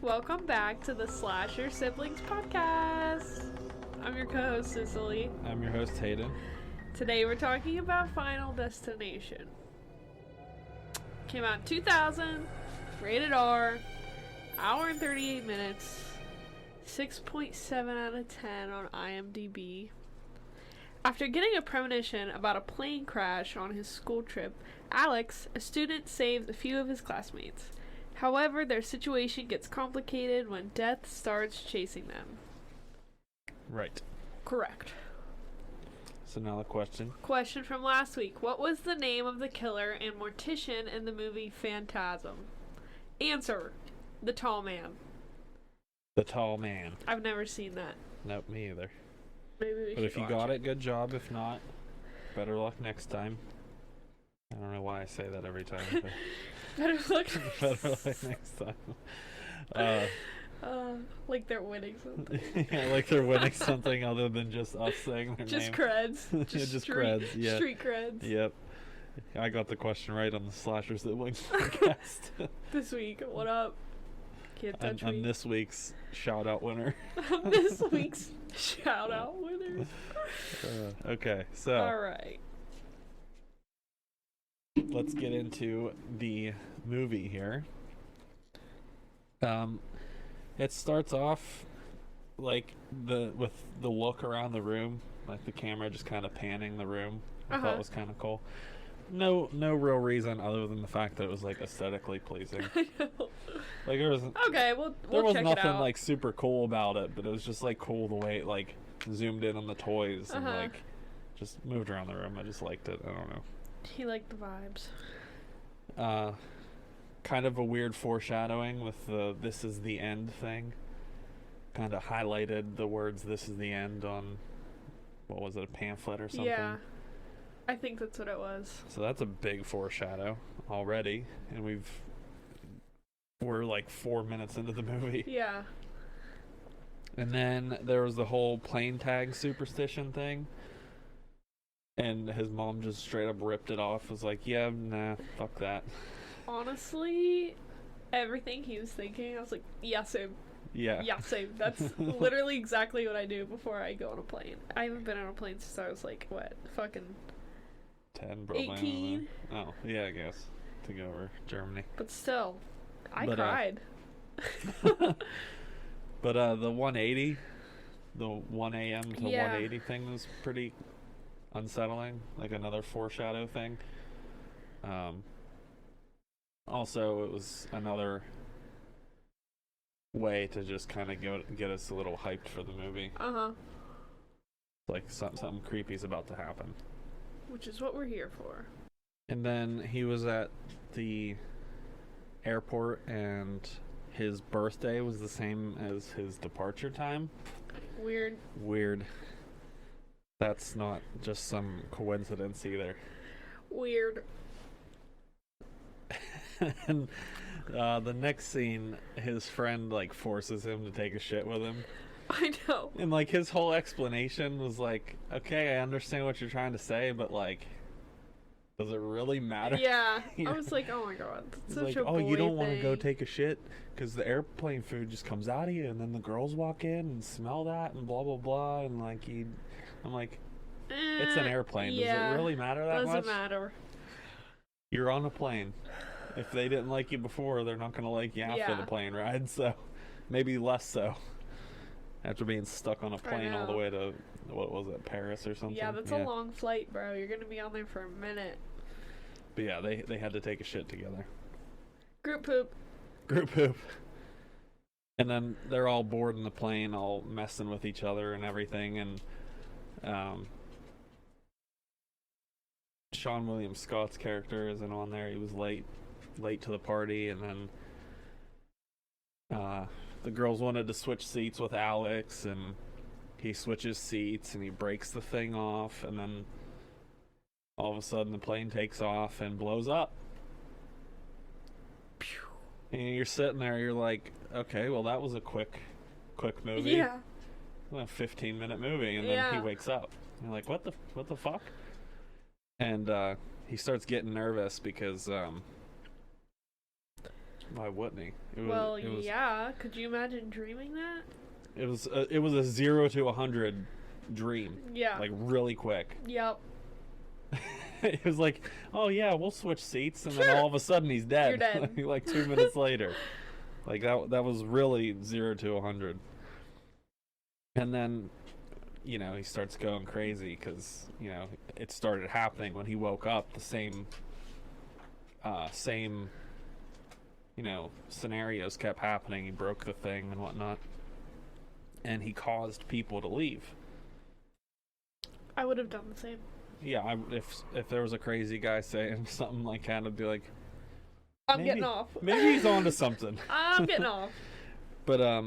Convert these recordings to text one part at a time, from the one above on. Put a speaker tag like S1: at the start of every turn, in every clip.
S1: Welcome back to the Slasher Siblings podcast. I'm your co-host, Cicely.
S2: I'm your host, Hayden.
S1: Today we're talking about Final Destination. Came out in 2000, rated R, hour and 38 minutes, 6.7 out of 10 on IMDb. After getting a premonition about a plane crash on his school trip, Alex, a student, saves a few of his classmates. However, their situation gets complicated when death starts chasing them.
S2: Right.
S1: Correct.
S2: So now the question.
S1: Question from last week. What was the name of the killer and mortician in the movie Phantasm? Answer. The Tall Man.
S2: The Tall Man.
S1: I've never seen that.
S2: Nope, me either.
S1: Maybe we should
S2: But if you
S1: watch
S2: got it, good job. If not, better luck next time. I don't know why I say that every time.
S1: Better look.
S2: Better luck next time.
S1: Like they're winning something.
S2: Yeah, like they're winning something other than just us saying their
S1: Just
S2: name.
S1: creds.
S2: Just creds, yeah.
S1: Street creds.
S2: Yep. I got the question right on the Slasher Siblings podcast.
S1: This week, what up? Can't touch
S2: on
S1: me.
S2: this week's shout out winner.
S1: On this week's shout out winners.
S2: Okay, so.
S1: Alright.
S2: Let's get into the movie here. It starts off like with the look around the room, like the camera just kind of panning the room. I thought was kind of cool. No real reason other than the fact that it was like aesthetically pleasing.
S1: I know.
S2: Like there was
S1: Okay, we'll
S2: there was
S1: check it
S2: nothing
S1: out.
S2: like super cool about it, but it was just like cool the way it like zoomed in on the toys and like just moved around the room. I just liked it. I don't know.
S1: He liked the vibes.
S2: Kind of a weird foreshadowing with the "this is the end" thing. Kind of highlighted the words "this is the end" on, what was it, a pamphlet or something?
S1: Yeah. I think that's what it was.
S2: So that's a big foreshadow already, and we're like 4 minutes into the movie.
S1: Yeah.
S2: And then there was the whole plane tag superstition thing. And his mom just straight up ripped it off. Was like, yeah, nah, fuck that.
S1: Honestly, everything he was thinking, I was like, yeah, same.
S2: Yeah.
S1: Yeah, same. That's literally exactly what I do before I go on a plane. I haven't been on a plane since I was like, what, fucking
S2: 10, probably.
S1: 18?
S2: Oh, yeah, I guess. To go over Germany.
S1: But still, I
S2: But,
S1: cried.
S2: But the 180, the 1 a.m. to 180 thing was pretty unsettling. Like another foreshadow thing. Also, it was another way to just kind of get us a little hyped for the movie. Like something creepy's about to happen.
S1: Which is what we're here for.
S2: And then he was at the airport and his birthday was the same as his departure time.
S1: Weird.
S2: That's not just some coincidence either.
S1: Weird.
S2: And the next scene, his friend like forces him to take a shit with him.
S1: I know.
S2: And like his whole explanation was like, okay, I understand what you're trying to say, but like, does it really matter?
S1: Yeah. I was like, oh my god. That's such
S2: like,
S1: a boy
S2: you don't want to go
S1: thing.
S2: take a shit because the airplane food just comes out of you, and then the girls walk in and smell that, and blah blah blah, and like I'm like, it's an airplane. Does it really matter that much?
S1: Doesn't matter.
S2: You're on a plane. If they didn't like you before, they're not going to like you after the plane ride. So maybe less so. After being stuck on a plane all the way to, what was it, Paris or something?
S1: Yeah, that's a long flight, bro. You're going to be on there for a minute.
S2: But yeah, they had to take a shit together.
S1: Group poop.
S2: And then they're all bored in the plane, all messing with each other and everything. And Sean William Scott's character isn't on there. He was late to the party, and then the girls wanted to switch seats with Alex, and he switches seats and he breaks the thing off, and then all of a sudden the plane takes off and blows up. And you're sitting there, you're like, okay, well that was a quick movie.
S1: Yeah.
S2: A 15-minute movie, and then he wakes up. You're like, what the fuck? And he starts getting nervous because Why wouldn't he?
S1: Yeah. Could you imagine dreaming that?
S2: It was a 0 to 100 dream.
S1: Yeah.
S2: Like really quick.
S1: Yep.
S2: It was like, oh yeah, we'll switch seats, and then all of a sudden he's dead.
S1: You're dead.
S2: Like 2 minutes later. Like that was really 0 to 100. And then, you know, he starts going crazy because, you know, it started happening when he woke up. The same, you know, scenarios kept happening. He broke the thing and whatnot. And he caused people to leave.
S1: I would have done the same.
S2: Yeah, if there was a crazy guy saying something like that, I'd be like,
S1: I'm getting off.
S2: Maybe he's on to something.
S1: I'm getting off.
S2: But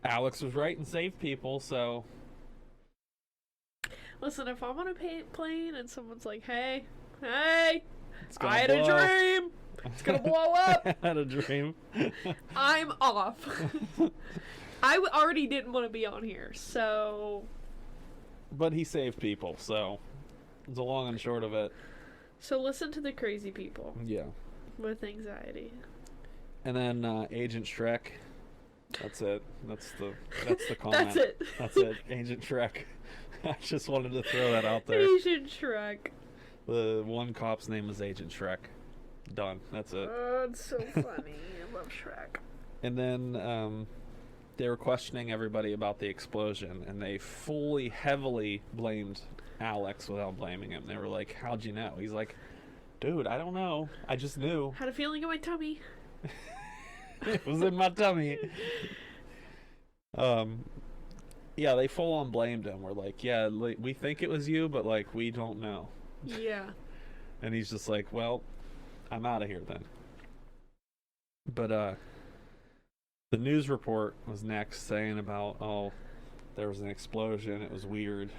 S2: Alex was right and saved people, so.
S1: Listen, if I'm on a plane and someone's like, hey, I had
S2: blow.
S1: a dream. It's gonna blow up.
S2: I had a dream.
S1: I'm off. I already didn't want to be on here, so.
S2: But he saved people, so it's a long and short of it.
S1: So listen to the crazy people.
S2: Yeah.
S1: With anxiety.
S2: And then Agent Shrek. That's it. That's the comment.
S1: That's it.
S2: That's it. Agent Shrek. I just wanted to throw that out there.
S1: Agent Shrek.
S2: The one cop's name is Agent Shrek. Done. That's it.
S1: Oh, it's so funny. I love Shrek.
S2: And then they were questioning everybody about the explosion, and they heavily blamed Alex without blaming him. They were like, how'd you know? He's like, dude, I don't know. I just knew.
S1: Had a feeling in my tummy.
S2: It was in my tummy. Yeah, they full on blamed him. We're like, yeah, we think it was you, but like we don't know.
S1: Yeah.
S2: And he's just like, well, I'm out of here then. But the news report was next saying about, oh, there was an explosion. It was weird.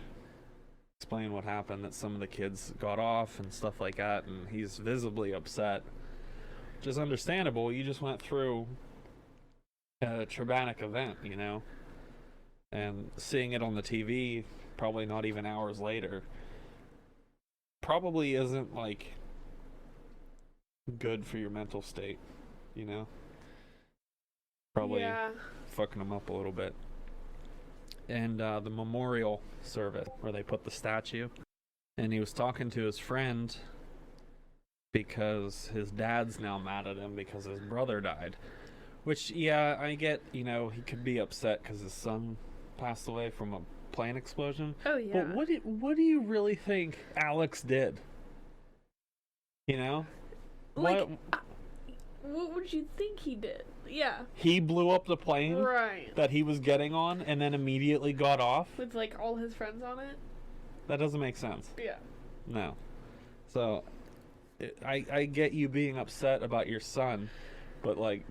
S2: Explain what happened, that some of the kids got off and stuff like that, and he's visibly upset. Which is understandable. You just went through a traumatic event, you know? And seeing it on the TV, probably not even hours later, probably isn't, like, good for your mental state, you know? Probably fucking them up a little bit. And the memorial service where they put the statue, and he was talking to his friend because his dad's now mad at him because his brother died. Which, yeah, I get, you know, he could be upset because his son passed away from a plane explosion.
S1: Oh, yeah.
S2: But what do you really think Alex did? You know?
S1: Like, what would you think he did? Yeah.
S2: He blew up the plane that he was getting on and then immediately got off?
S1: With, like, all his friends on it?
S2: That doesn't make sense.
S1: Yeah.
S2: No. So, I get you being upset about your son, but, like,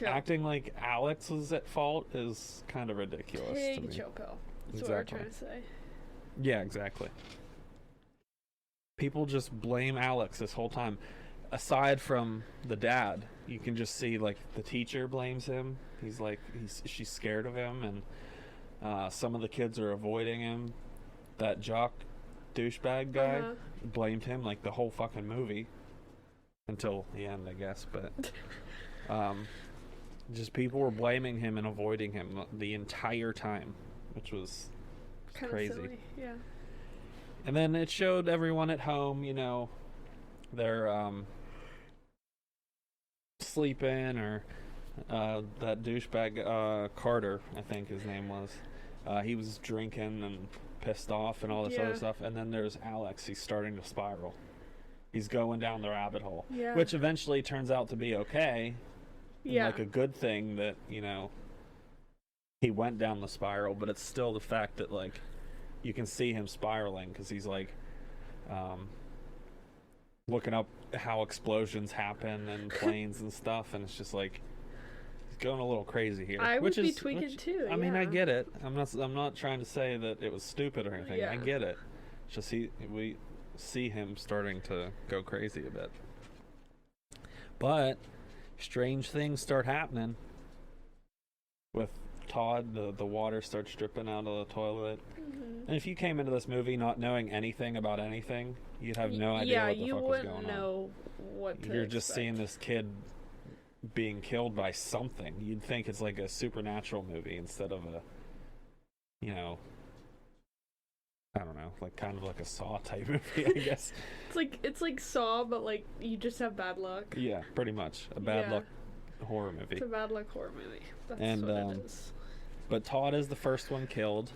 S2: acting like Alex was at fault is kind of ridiculous to me.
S1: Take a chill pill. That's what we're trying to say.
S2: Yeah, exactly. People just blame Alex this whole time. Aside from the dad, you can just see, like, the teacher blames him. He's like, she's scared of him, and some of the kids are avoiding him. That jock douchebag guy blamed him, like, the whole fucking movie. Until the end, I guess, but just people were blaming him and avoiding him the entire time, which was
S1: kinda
S2: crazy.
S1: Silly. Yeah.
S2: And then it showed everyone at home, you know, they're sleeping, or that douchebag Carter, I think his name was, he was drinking and pissed off and all this other stuff. And then there's Alex. He's starting to spiral. He's going down the rabbit hole, which eventually turns out to be okay. Yeah. Like a good thing that, you know, he went down the spiral, but it's still the fact that, like, you can see him spiraling because he's, like, looking up how explosions happen and planes and stuff, and it's just, like, he's going a little crazy here.
S1: I would be tweaking too.
S2: I mean, I get it. I'm not trying to say that it was stupid or anything. I get it. It's just we see him starting to go crazy a bit. But strange things start happening with Todd. The water starts dripping out of the toilet. Mm-hmm. And if you came into this movie not knowing anything about anything, you'd have no idea what the fuck was going on.
S1: Yeah, you wouldn't know what to
S2: You're just
S1: expect.
S2: seeing this kid being killed by something. You'd think it's like a supernatural movie instead of a, you know, I don't know, like kind of like a Saw type movie, I guess.
S1: It's like Saw, but like you just have bad luck.
S2: Yeah, pretty much a bad luck horror movie.
S1: It's a bad luck horror movie. That's
S2: and
S1: what it is.
S2: But Todd is the first one killed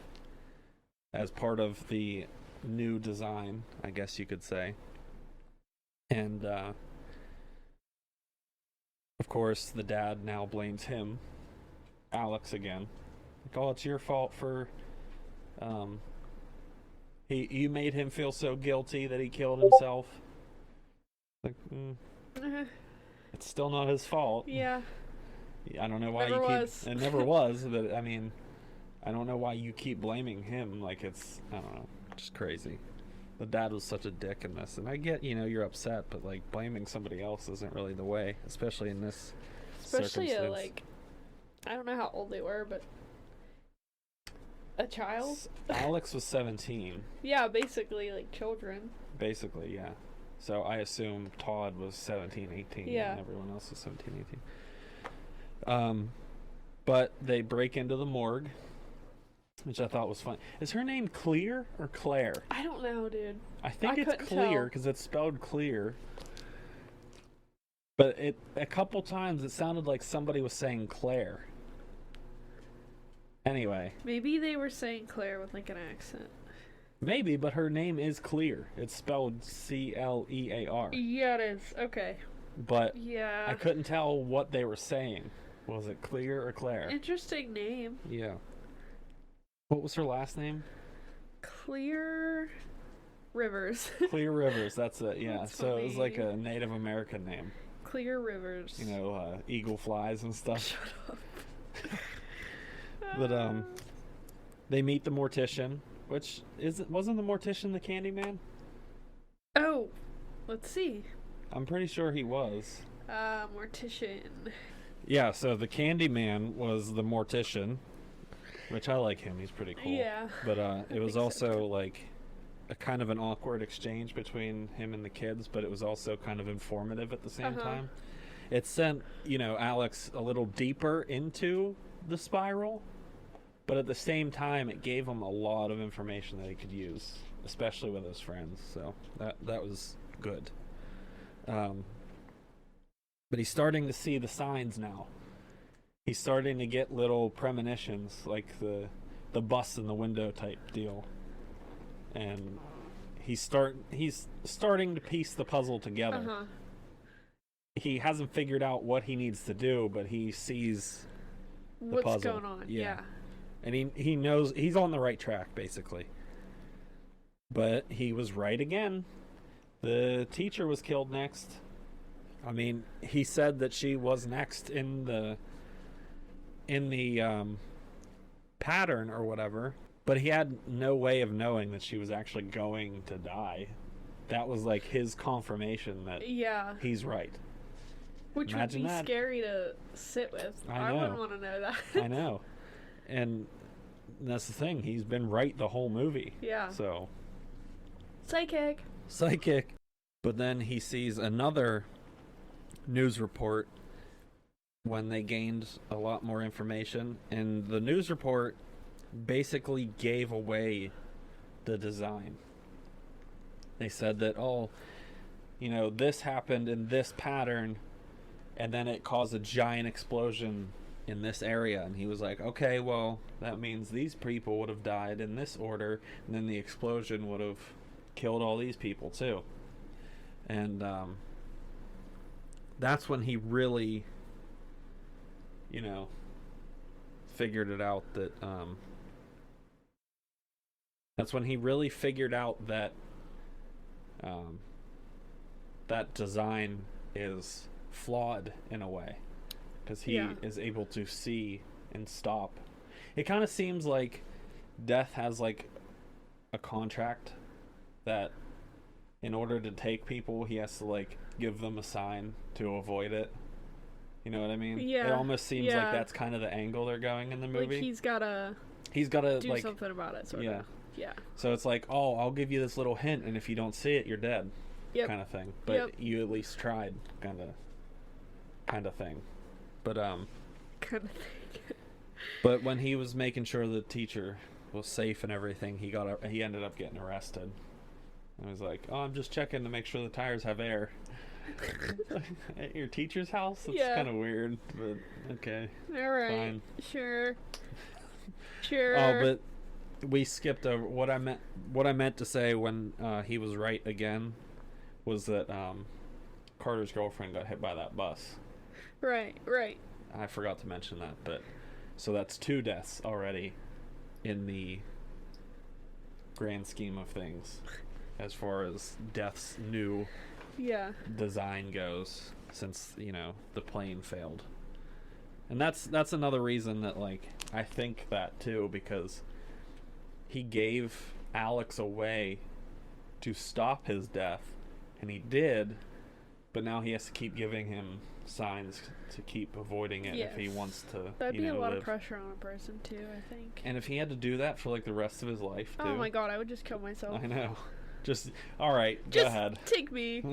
S2: as part of the new design, I guess you could say. And of course, the dad now blames him, Alex, again. Like, oh, it's your fault for you made him feel so guilty that he killed himself. Like, it's still not his fault.
S1: Yeah.
S2: I don't know why
S1: Never
S2: you keep.
S1: was.
S2: It never was, but I mean, I don't know why you keep blaming him. Like, it's, I don't know, just crazy. The dad was such a dick in this, and I get, you're upset, but like blaming somebody else isn't really the way, especially in this circumstance.
S1: Like, I don't know how old they were, but a child.
S2: Alex was 17.
S1: Yeah, basically like children.
S2: Basically, yeah. So I assume Todd was 17, 18,
S1: yeah,
S2: and everyone else was 17, 18. But they break into the morgue, which I thought was fun. Is her name Clear or Claire?
S1: I don't know, dude.
S2: I think it's Clear because it's spelled clear. But a couple times it sounded like somebody was saying Claire. Anyway.
S1: Maybe they were saying Claire with like an accent.
S2: Maybe, but her name is Clear. It's spelled Clear.
S1: Yeah, it is. Okay.
S2: But
S1: yeah,
S2: I couldn't tell what they were saying. Was it Clear or Claire?
S1: Interesting name.
S2: Yeah. What was her last name?
S1: Clear Rivers.
S2: Clear Rivers, that's it, yeah.
S1: That's
S2: so it was like
S1: funny.
S2: a Native American name.
S1: Clear Rivers.
S2: Eagle flies and stuff.
S1: Shut up.
S2: But they meet the mortician, which wasn't the mortician the Candyman?
S1: Oh, let's see.
S2: I'm pretty sure he was.
S1: Mortician.
S2: Yeah, so the Candyman was the mortician, which I like him. He's pretty cool.
S1: Yeah.
S2: But it was also like a kind of an awkward exchange between him and the kids, but it was also kind of informative at the same time. It sent, Alex a little deeper into the spiral, but at the same time it gave him a lot of information that he could use, especially with his friends. So that was good. But he's starting to see the signs now. He's starting to get little premonitions, like the bus in the window type deal. And he's starting to piece the puzzle together. He hasn't figured out what he needs to do, but he sees the
S1: what's
S2: puzzle.
S1: going on. Yeah.
S2: And he knows he's on the right track, basically. But he was right again. The teacher was killed next. I mean, he said that she was next in the pattern or whatever, but he had no way of knowing that she was actually going to die. That was like his confirmation that he's right.
S1: Which
S2: Imagine
S1: would be
S2: that.
S1: scary to sit with.
S2: I know.
S1: wouldn't want to know that.
S2: I know. And that's the thing. He's been right the whole movie.
S1: Yeah.
S2: So.
S1: Psychic.
S2: But then he sees another news report when they gained a lot more information. And the news report basically gave away the design. They said that, this happened in this pattern, and then it caused a giant explosion in this area. And he was like, okay, well, that means these people would have died in this order, and then the explosion would have killed all these people too. And that's when he really, figured it out that that's when he really figured out that that design is flawed in a way, because he is able to see and stop. It kind of seems like Death has like a contract that in order to take people, he has to like give them a sign to avoid it. You know what I mean?
S1: Yeah.
S2: It almost seems like that's kind of the angle they're going in the movie.
S1: Like he's gotta
S2: do
S1: like, something about it, sort of. Yeah.
S2: So it's like, oh, I'll give you this little hint, and if you don't see it, you're dead.
S1: Yep.
S2: Kind of thing. But you at least tried, kind of thing. But
S1: Kind of thing.
S2: but when he was making sure the teacher was safe and everything, he ended up getting arrested. And was like, "Oh, I'm just checking to make sure the tires have air." At your teacher's house? That's kind of weird, but okay.
S1: All right.
S2: Fine.
S1: Sure.
S2: Oh, but we skipped over what I meant to say when he was right again was that Carter's girlfriend got hit by that bus.
S1: Right.
S2: I forgot to mention that, but so that's 2 deaths already in the grand scheme of things as far as Death's new design goes, since the plane failed. And that's another reason that, like, I think that too, because he gave Alex a way to stop his death, and he did, but now he has to keep giving him signs to keep avoiding it if he wants to.
S1: That'd be a lot
S2: live.
S1: of pressure on a person too, I think.
S2: And if he had to do that for like the rest of his life too.
S1: Oh my god, I would just kill myself.
S2: I know. Just all right,
S1: just
S2: go ahead.
S1: Take me.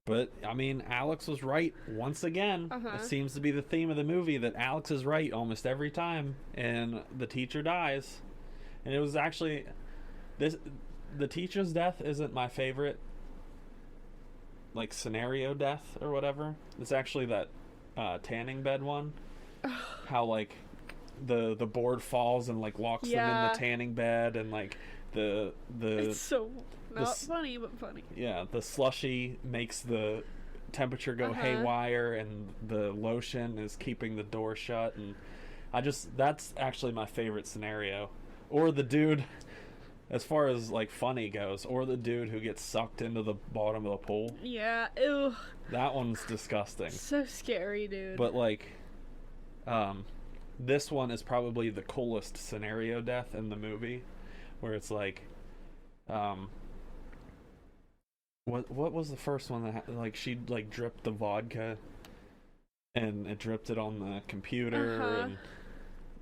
S2: But I mean, Alex was right once again. It seems to be the theme of the movie that Alex is right almost every time, and the teacher dies. And it was actually the teacher's death isn't my favorite, like, scenario death or whatever. It's actually that tanning bed one. How like the board falls and like locks them in the tanning bed, and like the
S1: it's so not funny, but funny.
S2: Yeah, the slushy makes the temperature go haywire, and the lotion is keeping the door shut, and that's actually my favorite scenario. Or the dude, as far as like funny goes, or the dude who gets sucked into the bottom of the pool.
S1: Yeah, ew.
S2: That one's disgusting.
S1: So scary, dude.
S2: But like, this one is probably the coolest scenario death in the movie, where it's like, what was the first one that like she like dripped the vodka, and it dripped it on the computer. And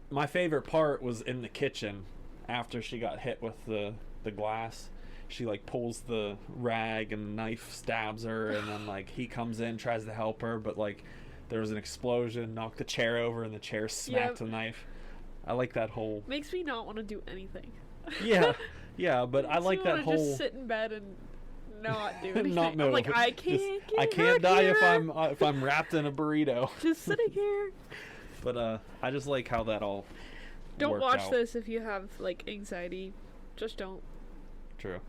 S2: my favorite part was in the kitchen after she got hit with the glass. She like pulls the rag and the knife stabs her, and then like he comes in, tries to help her, but like there was an explosion, knocked the chair over, and the chair smacked the knife. I like that whole.
S1: Makes me not want to do anything.
S2: Yeah, but I like that whole.
S1: Just sit in bed and not do anything.
S2: Not move.
S1: I'm like, I can't.
S2: I can't die if I'm wrapped in a burrito.
S1: Just sitting here.
S2: But I just like how that all.
S1: Don't watch this if you have like anxiety. Just don't.
S2: True.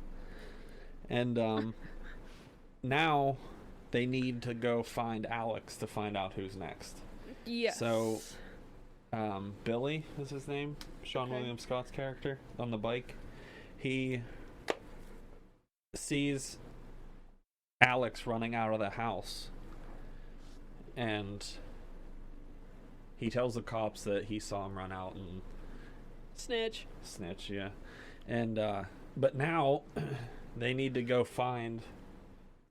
S2: And now they need to go find Alex to find out who's next.
S1: Yes.
S2: So Billy is his name, Sean William Scott's character on the bike. He sees Alex running out of the house, and he tells the cops that he saw him run out and
S1: snitch,
S2: yeah. And but now they need to go find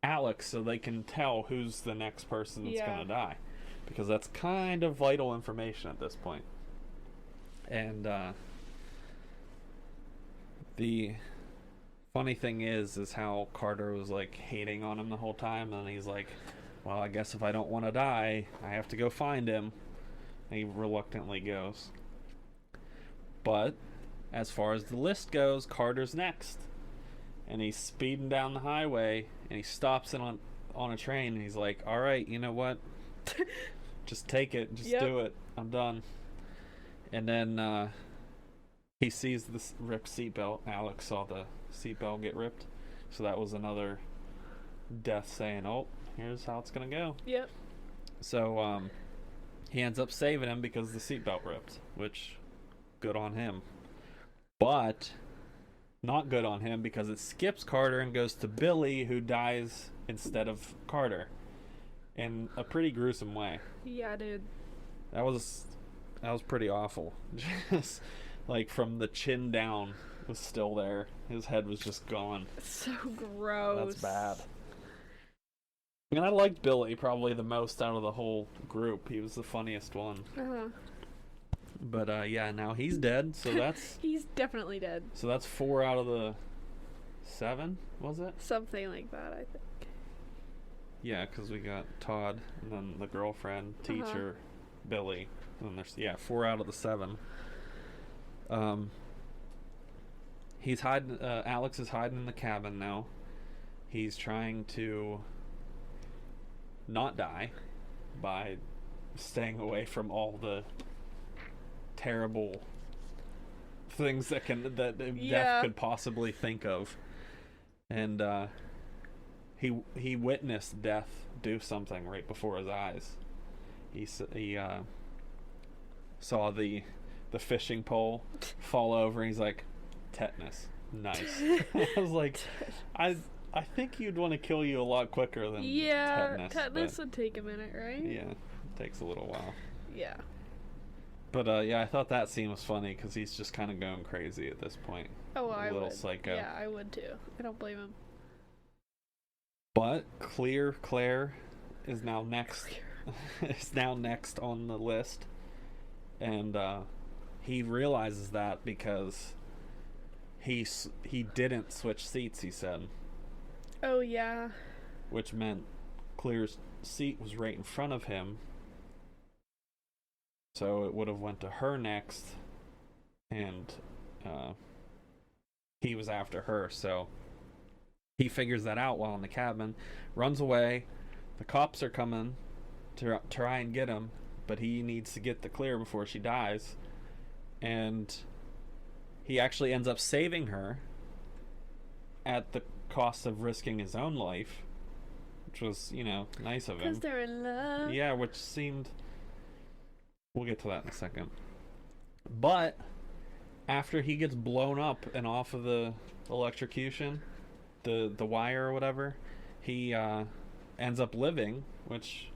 S2: Alex so they can tell who's the next person that's gonna die, because that's kind of vital information at this point. And the funny thing is how Carter was like hating on him the whole time, and he's like, well, I guess if I don't want to die, I have to go find him. And he reluctantly goes. But as far as the list goes, Carter's next, and he's speeding down the highway, and he stops on a train, and he's like, all right, you know what, just take it, just do it, I'm done. And then he sees this ripped seatbelt. Alex saw the seatbelt get ripped, so that was another death saying, oh, here's how it's gonna go.
S1: Yep.
S2: So he ends up saving him because the seatbelt ripped, which good on him. But not good on him because it skips Carter and goes to Billy, who dies instead of Carter in a pretty gruesome way.
S1: Yeah, dude.
S2: That was pretty awful. Just like from the chin down was still there. His head was just gone.
S1: So gross.
S2: That's bad. I mean, I liked Billy probably the most out of the whole group. He was the funniest one. But yeah, now he's dead, so that's
S1: he's definitely dead.
S2: So that's 4 out of the 7, was it?
S1: Something like that, I think.
S2: Yeah, because we got Todd, and then the girlfriend, teacher, Billy, and then there's 4 out of the 7. He's hiding. Alex is hiding in the cabin now. He's trying to not die by staying away from all the terrible things that death could possibly think of. And he witnessed death do something right before his eyes. He saw the fishing pole fall over, and he's like, tetanus. Nice. I was like, I think you'd want to kill you a lot quicker than tetanus.
S1: Tetanus would take a minute, right?
S2: Yeah, it takes a little while.
S1: Yeah.
S2: But I thought that scene was funny because he's just kind of going crazy at this point.
S1: Oh, well, I
S2: little
S1: would.
S2: Psycho.
S1: Yeah, I would too. I don't blame him.
S2: But Claire is now next. Is now next on the list, and he realizes that because he didn't switch seats. He said.
S1: Oh yeah.
S2: Which meant Claire's seat was right in front of him. So it would have went to her next, and he was after her. So he figures that out while in the cabin, runs away. The cops are coming to try and get him, but he needs to get the Claire before she dies. And he actually ends up saving her at the cost of risking his own life, which was, nice of him.
S1: Because they're in love.
S2: Yeah, which seemed... We'll get to that in a second. But after he gets blown up and off of the electrocution, the wire or whatever, he ends up living, which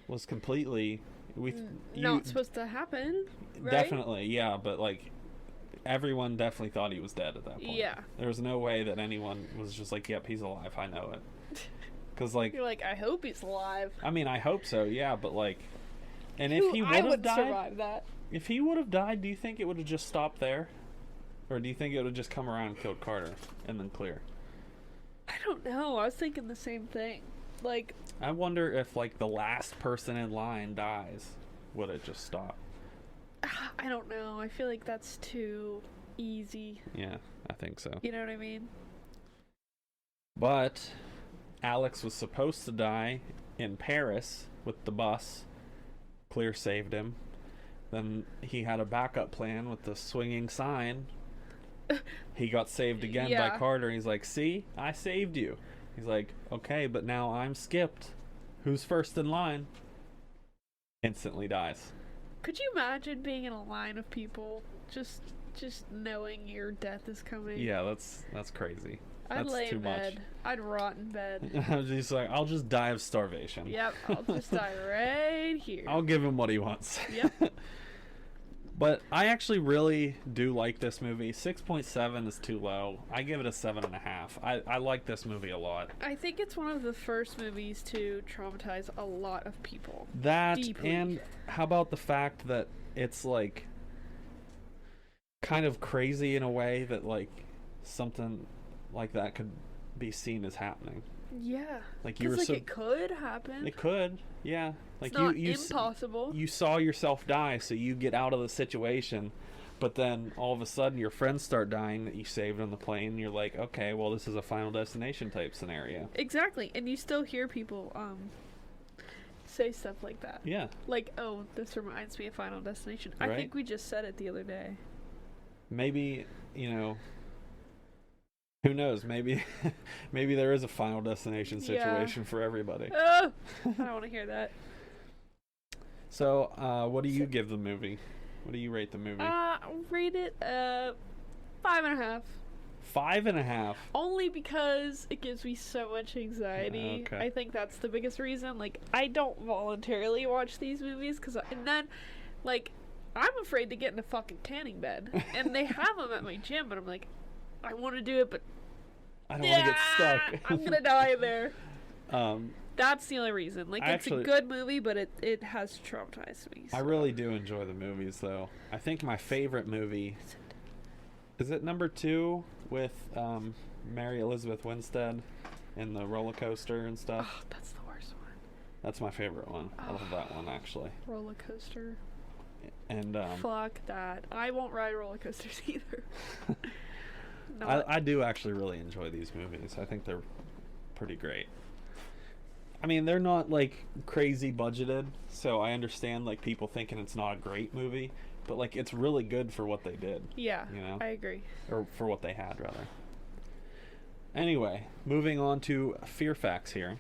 S2: was completely
S1: not supposed to happen, right?
S2: Definitely, yeah, but everyone definitely thought he was dead at that point.
S1: Yeah.
S2: There was no way that anyone was just like, yep, he's alive, I know it. Because
S1: you're like, I hope he's alive.
S2: I mean, I hope so, yeah, but and if he would have died,
S1: survive that.
S2: If he would have died, do you think it would have just stopped there? Or do you think it would have just come around and killed Carter and then Claire?
S1: I don't know. I was thinking the same thing.
S2: I wonder if the last person in line dies, would it just stop?
S1: I don't know. I feel like that's too easy.
S2: Yeah, I think so.
S1: You know what I mean?
S2: But Alex was supposed to die in Paris with the bus. Claire saved him. Then he had a backup plan with the swinging sign. He got saved again by Carter. And he's like, see, I saved you. He's like, okay, but now I'm skipped. Who's first in line? Instantly dies.
S1: Could you imagine being in a line of people just knowing your death is coming?
S2: Yeah, that's crazy.
S1: I'd
S2: That's
S1: lay
S2: too
S1: in
S2: much.
S1: bed. I'd rot in bed.
S2: I was just like, I'll just die of starvation.
S1: Yep, I'll just die right here.
S2: I'll give him what he wants.
S1: Yep.
S2: But I actually really do like this movie. 6.7 is too low. I give it a 7.5. I like this movie a lot.
S1: I think it's one of the first movies to traumatize a lot of people.
S2: That,
S1: deeply.
S2: And how about the fact that it's kind of crazy in a way that something like that could be seen as happening.
S1: Yeah.
S2: You were
S1: it could happen.
S2: It could, yeah.
S1: It's not impossible.
S2: You saw yourself die, so you get out of the situation, but then all of a sudden your friends start dying that you saved on the plane, and you're like, okay, well, this is a Final Destination type scenario.
S1: Exactly, and you still hear people say stuff like that.
S2: Yeah.
S1: Oh, this reminds me of Final Destination.
S2: Right?
S1: I think we just said it the other day.
S2: Maybe, who knows? Maybe there is a Final Destination situation for everybody.
S1: I don't want to hear that.
S2: So, what do you give the movie? What do you rate the movie?
S1: Rate it 5.5.
S2: 5.5.
S1: Only because it gives me so much anxiety.
S2: Okay.
S1: I think that's the biggest reason. I don't voluntarily watch these movies and then, I'm afraid to get in a fucking tanning bed, and they have them at my gym, but I'm like, I want to do it, but
S2: I don't want to get stuck.
S1: I'm gonna die there.
S2: Um,
S1: That's the only reason. It's a good movie, but it has traumatized me. So.
S2: I really do enjoy the movies, though. I think my favorite movie is it number 2 with Mary Elizabeth Winstead and the roller coaster and stuff.
S1: Oh, that's the worst
S2: That's my favorite one. I love that one, actually.
S1: Roller coaster.
S2: And
S1: fuck that. I won't ride roller coasters either.
S2: I do actually really enjoy these movies. I think they're pretty great. I mean, they're not like crazy budgeted, so I understand like people thinking it's not a great movie, but like it's really good for what they did.
S1: Yeah,
S2: you know,
S1: I agree.
S2: Or for what they had, rather. Anyway, moving on to fear facts here.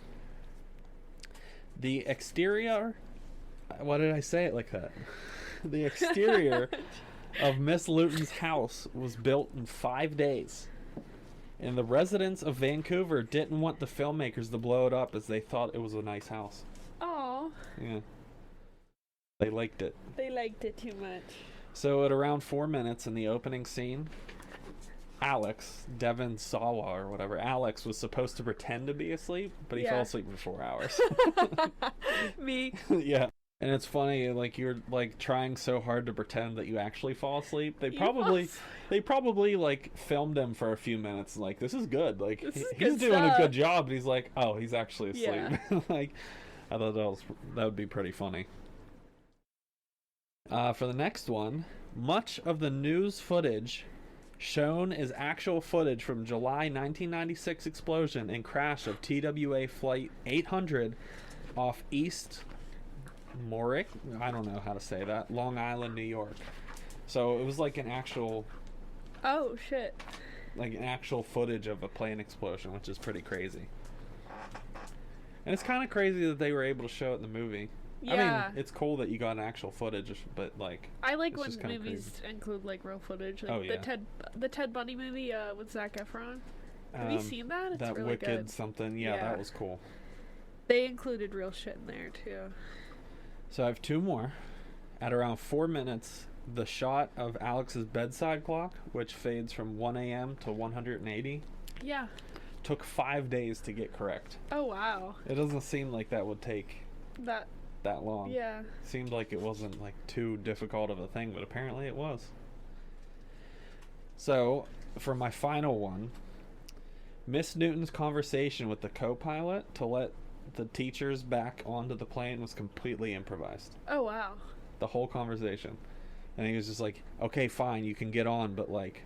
S2: The exterior. Why did I say it like that? The exterior of Miss Luton's house was built in 5 days. And the residents of Vancouver didn't want the filmmakers to blow it up as they thought it was a nice house.
S1: Oh.
S2: Yeah. They liked it.
S1: They liked it too much.
S2: So at around 4 minutes in the opening scene, Alex, Devon Sawa or whatever, Alex was supposed to pretend to be asleep, but he fell asleep for 4 hours.
S1: Me.
S2: Yeah. And it's funny, like you're like trying so hard to pretend that you actually fall asleep. They probably like filmed him for a few minutes. Like, this is good. Like he's doing a good job. And he's like, oh, he's actually asleep. Yeah. Like, I thought that would be pretty funny. For the next one, much of the news footage shown is actual footage from July 1996 explosion and crash of TWA Flight 800 off East Morick, I don't know how to say that, Long Island, New York. So it was like an actual...
S1: Oh, shit.
S2: Like an actual footage of a plane explosion, which is pretty crazy. And it's kind of crazy that they were able to show it in the movie. Yeah. I mean, it's cool that you got an actual footage, but like...
S1: I like when movies include like real footage. Like the Ted Bundy movie with Zac Efron. Have you seen that? It's
S2: that
S1: really
S2: Wicked
S1: good.
S2: Something. Yeah, that was cool.
S1: They included real shit in there too.
S2: So I have 2 more. At around 4 minutes, the shot of Alex's bedside clock, which fades from 1 a.m. to 180, took 5 days to get correct.
S1: Oh, wow.
S2: It doesn't seem like that would take that long.
S1: Yeah.
S2: Seemed like it wasn't like too difficult of a thing, but apparently it was. So, for my final one, Miss Newton's conversation with the co-pilot to let the teachers back onto the plane was completely improvised.
S1: Oh, wow.
S2: The whole conversation. And he was just like, okay, fine, you can get on, but like,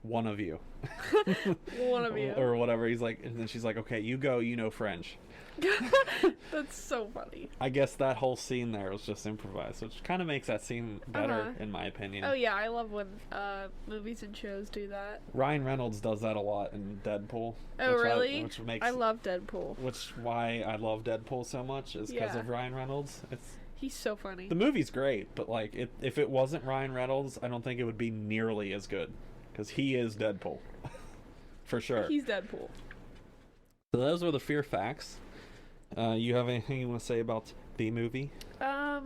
S2: one of you.
S1: One of you.
S2: Or whatever. He's like, and then she's like, okay, you go, you know French.
S1: That's so funny.
S2: I guess that whole scene there was just improvised, which kind of makes that scene better, in my opinion.
S1: Oh, yeah, I love when movies and shows do that.
S2: Ryan Reynolds does that a lot in Deadpool.
S1: Oh, really? I love Deadpool.
S2: Why I love Deadpool so much is because of Ryan Reynolds.
S1: He's so funny.
S2: The movie's great, but like, if it wasn't Ryan Reynolds, I don't think it would be nearly as good. Because he is Deadpool. For sure.
S1: He's Deadpool.
S2: So those were the fear facts. You have anything you want to say about the movie?
S1: I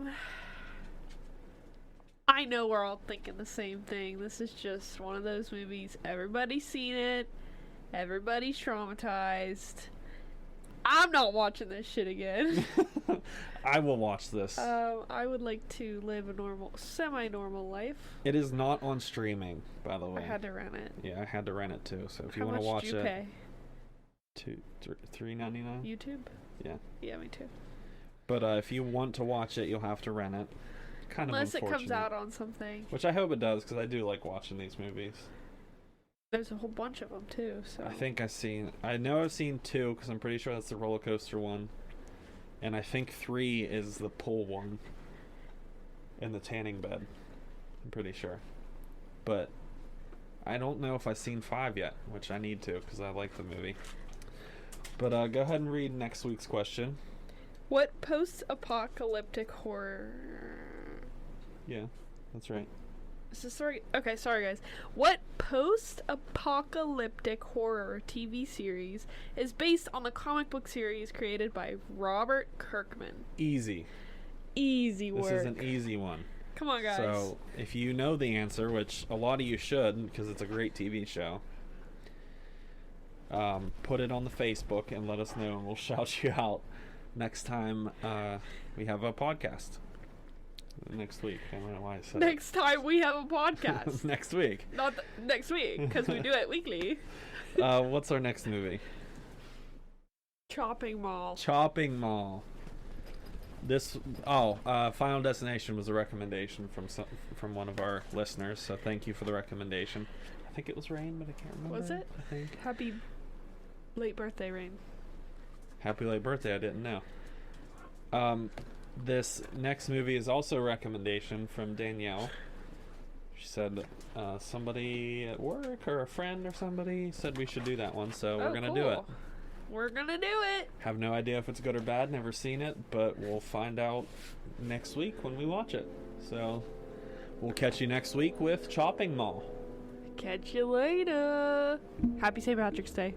S1: know we're all thinking the same thing. This is just one of those movies. Everybody's seen it. Everybody's traumatized. I'm not watching this shit again.
S2: I will watch this.
S1: I would like to live a semi-normal life.
S2: It is not on streaming, by the way.
S1: I had to rent it.
S2: Yeah, I had to rent it too. So if you want to watch it,
S1: pay?
S2: $3.99.
S1: YouTube.
S2: Yeah.
S1: Yeah, me too.
S2: But if you want to watch it, you'll have to rent it. Kind
S1: Unless
S2: of
S1: it comes out on something.
S2: Which I hope it does, because I do like watching these movies.
S1: There's a whole bunch of them too. So
S2: I know I've seen 2, because I'm pretty sure that's the roller coaster one, and I think 3 is the pool one, in the tanning bed. I'm pretty sure, but I don't know if I've seen 5 yet, which I need to, because I like the movie. But go ahead and read next week's question.
S1: What post-apocalyptic horror?
S2: Yeah, that's right.
S1: Sorry guys. What post-apocalyptic horror TV series is based on the comic book series created by Robert Kirkman?
S2: Easy work. This is an easy one.
S1: Come on, guys.
S2: So, if you know the answer, which a lot of you should, because it's a great TV show, put it on the Facebook and let us know, and we'll shout you out next time we have a podcast. Next week. I don't know why I said
S1: next time we have a podcast.
S2: Next week.
S1: Not next week, because we do it weekly.
S2: What's our next movie?
S1: Chopping Mall.
S2: Chopping Mall. Final Destination was a recommendation from one of our listeners, so thank you for the recommendation. I think it was Rain, but I can't remember.
S1: Was it?
S2: I think.
S1: Happy late birthday, Rain.
S2: Happy late birthday, I didn't know. This next movie is also a recommendation from Danielle. She said somebody at work or a friend or somebody said we should do that one, so we're going to do it.
S1: We're going to do it.
S2: Have no idea if it's good or bad, never seen it, but we'll find out next week when we watch it. So we'll catch you next week with Chopping Mall.
S1: Catch you later. Happy St. Patrick's Day.